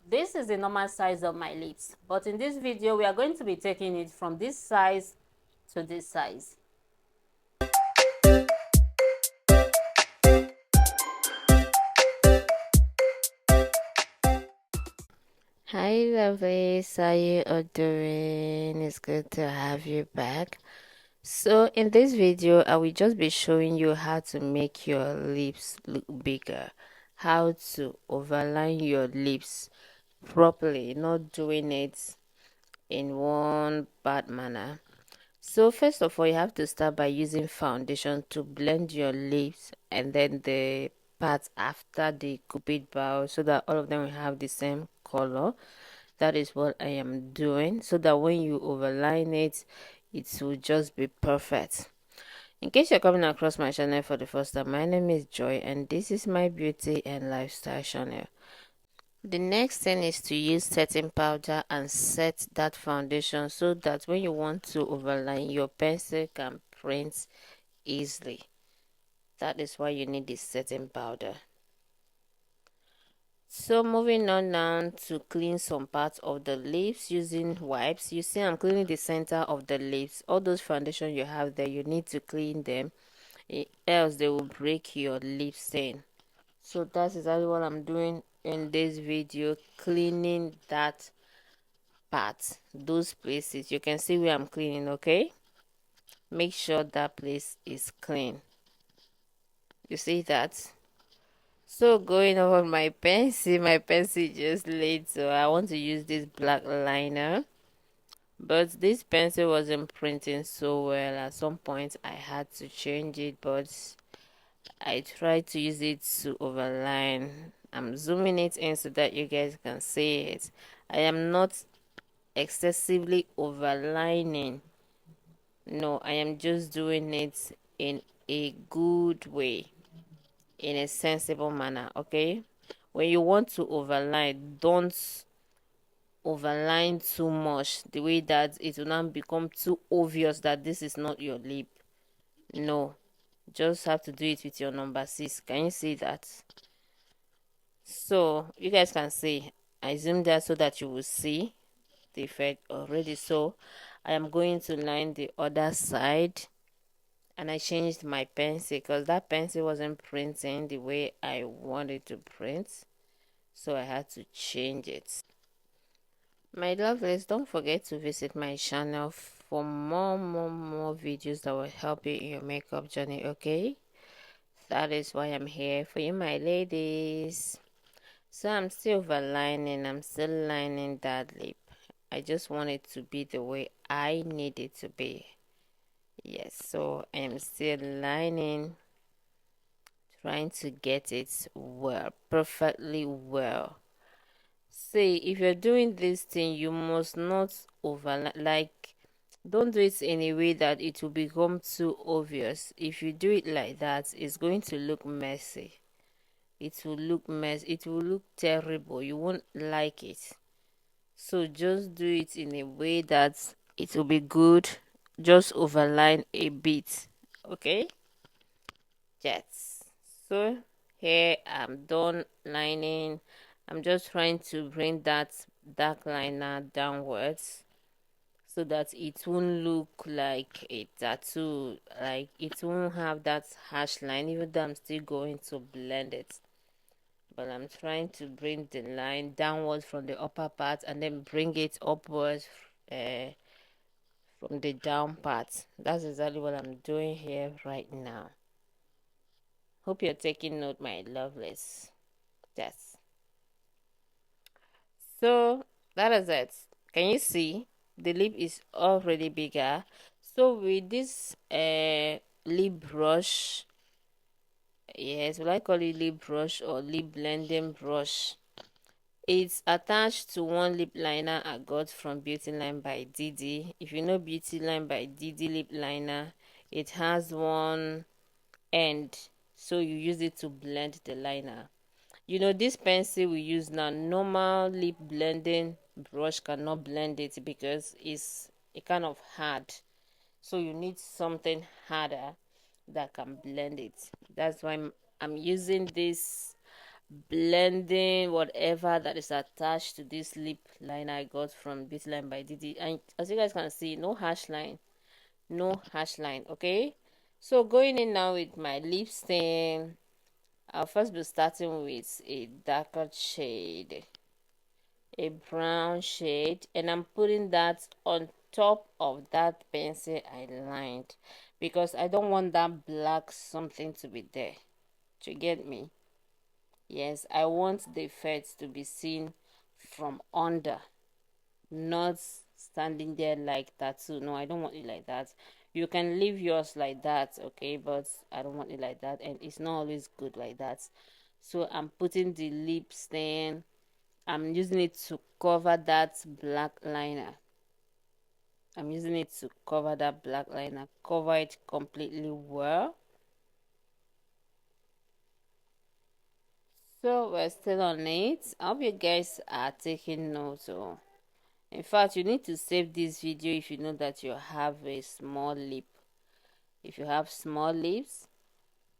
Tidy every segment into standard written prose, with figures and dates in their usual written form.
This is the normal size of my lips, but in this video we are going to be taking it from this size to this size. Hi lovelies, how you all doing? It's good to have you back. So in this video I will just be showing you how to make your lips look bigger, how to overline your lips properly, not doing it in one bad manner. So first of all, you have to start by using foundation to blend your lips and then the parts after the cupid bow so that all of them will have the same color. That is what I am doing so that when you overline it, it will just be perfect. In case you're coming across my channel for the first time, my name is Joy and this is my beauty and lifestyle channel. The next thing is to use setting powder and set that foundation so that when you want to overline, your pencil can print easily. That is why you need this setting powder. So moving on now to clean some parts of the lips using wipes. You see I'm cleaning the center of the lips. All those foundation you have there, you need to clean them, else they will break your lip stain. So that's exactly what I'm doing in this video, cleaning that part, those places. You can see where I'm cleaning. Okay, make sure that place is clean. You see that? So going over my pencil just laid, so I want to use this black liner, but this pencil wasn't printing so well. At some point I had to change it, but I tried to use it to overline. I'm zooming it in so that you guys can see it. I am not excessively overlining. No, I am just doing it in a good way, in a sensible manner, okay? When you want to overline, don't overline too much, the way that it will not become too obvious that this is not your lip. No, just have to do it with your number 6. Can you see that? So, you guys can see, I zoomed that so that you will see the effect already. So, I am going to line the other side. And I changed my pencil because that pencil wasn't printing the way I wanted to print, so I had to change it. My lovelies, don't forget to visit my channel for more videos that will help you in your makeup journey. Okay, that is why I'm here for you, my ladies. So I'm still overlining, I'm still lining that lip. I just want it to be the way I need it to be. Yes, so I'm still lining, trying to get it well, perfectly well. See, if you're doing this thing, you must not over, like, don't do it in a way that it will become too obvious. If you do it like that, it's going to look messy. It will look it will look terrible. You won't like it. So just do it in a way that it will be good. Just overline a bit. Okay? Yes. So here I'm done lining. I'm just trying to bring that dark liner downwards so that it won't look like a tattoo, like it won't have that harsh line, even though I'm still going to blend it. But I'm trying to bring the line downwards from the upper part and then bring it upwards uh, from the down part. That's exactly what I'm doing here right now. Hope you're taking note, my lovelies. Yes. So that is it. Can you see the lip is already bigger? So with this lip brush, yes, will I call it lip brush or lip blending brush? It's attached to one lip liner I got from Beauty Line by Didi. If you know Beauty Line by Didi lip liner, it has one end, so you use it to blend the liner. You know, this pencil we use now, normal lip blending brush cannot blend it because it's a kind of hard. So you need something harder that can blend it. That's why I'm using this blending whatever that is attached to this lip liner I got from Beauty Line by Didi. And as you guys can see, no harsh line, no harsh line. Okay, so going in now with my lip stain, I'll first be starting with a darker shade, a brown shade, and I'm putting that on top of that pencil I lined because I don't want that black something to be there. To get me? Yes, I want the effects to be seen from under, not standing there like tattoo. No, I don't want it like that. You can leave yours like that, okay, but I don't want it like that, and it's not always good like that. So I'm putting the lip stain, I'm using it to cover that black liner. I'm using it to cover that black liner. Cover it completely well. So we're still on it. I hope you guys are taking notes. Oh. In fact, you need to save this video if you know that you have a small lip. If you have small lips,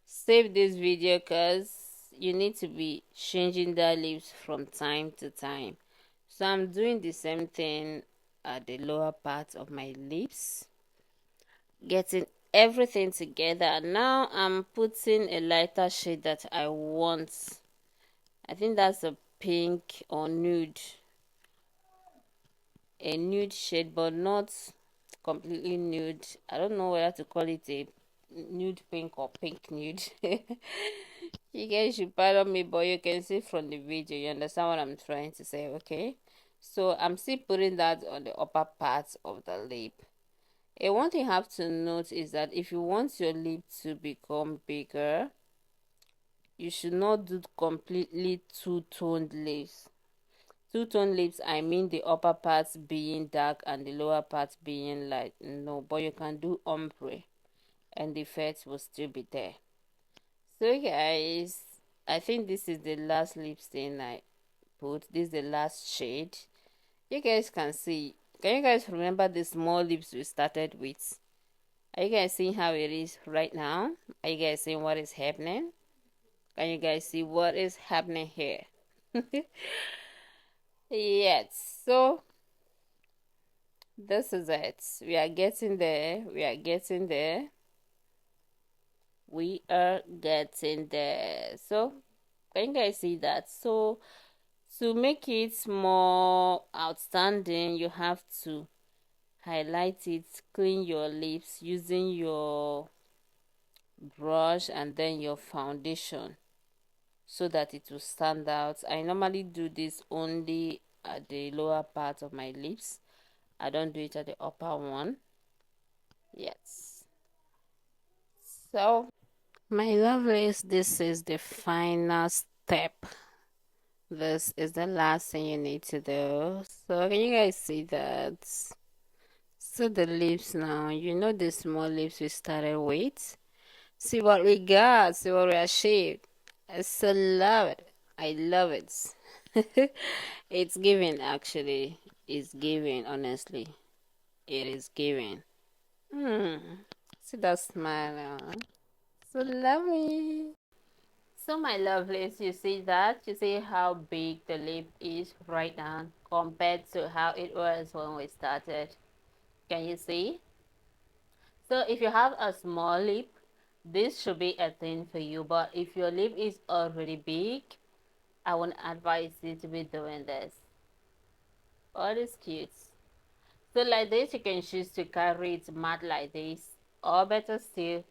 save this video because you need to be changing the lips from time to time. So I'm doing the same thing at the lower part of my lips, getting everything together. Now I'm putting a lighter shade that I want. I think that's a pink or nude, a nude shade, but not completely nude. I don't know whether to call it a nude pink or pink nude. You guys should pardon me, but you can see from the video, you understand what I'm trying to say. Okay, so I'm still putting that on the upper part of the lip. And one thing you have to note is that if you want your lip to become bigger, you should not do completely two-toned lips. Two-tone lips, I mean the upper parts being dark and the lower parts being light. No, but you can do ombre and the effects will still be there. So guys, I think this is the last lip stain I put. This is the last shade. You guys can see. Can you guys remember the small lips we started with? Are you guys seeing how it is right now? Are you guys seeing what is happening? Can you guys see what is happening here? Yes, so this is it. We are getting there. We are getting there. We are getting there. So, can you guys see that? So, to make it more outstanding, you have to highlight it, clean your lips using your brush and then your foundation so that it will stand out. I normally do this only at the lower part of my lips. I don't do it at the upper one. Yes. So, my lovelies, this is the final step. This is the last thing you need to do. So, can you guys see that? So, the lips now, you know the small lips we started with? See what we got, see what we achieved. I so love it. I love it. It's giving, actually. It's giving, honestly. It is giving. See that smile. So lovely. So my lovelies, you see that? You see how big the lip is right now compared to how it was when we started. Can you see? So if you have a small lip, this should be a thing for you. But if your lip is already big, I won't advise you to be doing this. All is cute. So like this, you can choose to carry it matte like this, or better still,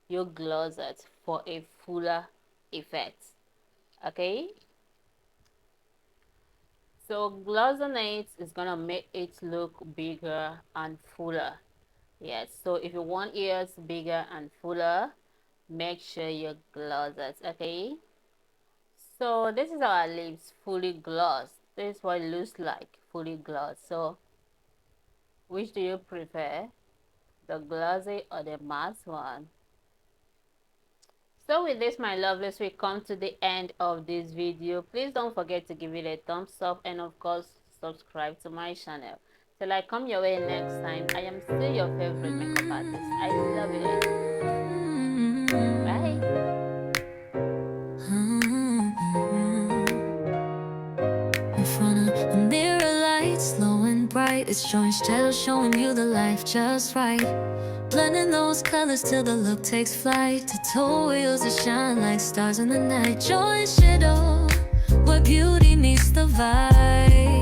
you gloss it for a fuller effect. Okay, so glossing it is gonna make it look bigger and fuller. Yes, so if you want ears bigger and fuller, make sure you gloss it. Okay, so this is our lips fully glossed. This is what it looks like fully glossed. So which do you prefer, the glossy or the matte one? So with this, my lovelies, we come to the end of this video. Please don't forget to give it a thumbs up and of course subscribe to my channel. Till I come your way next time, I am still your favorite makeup artist. I love you guys. Bye. bright. It's showing shadows, showing you the life just right. Blending those colors till the look takes flight. To toe wheels that shine like stars in the night. Joy and shadow, where beauty meets the vibe.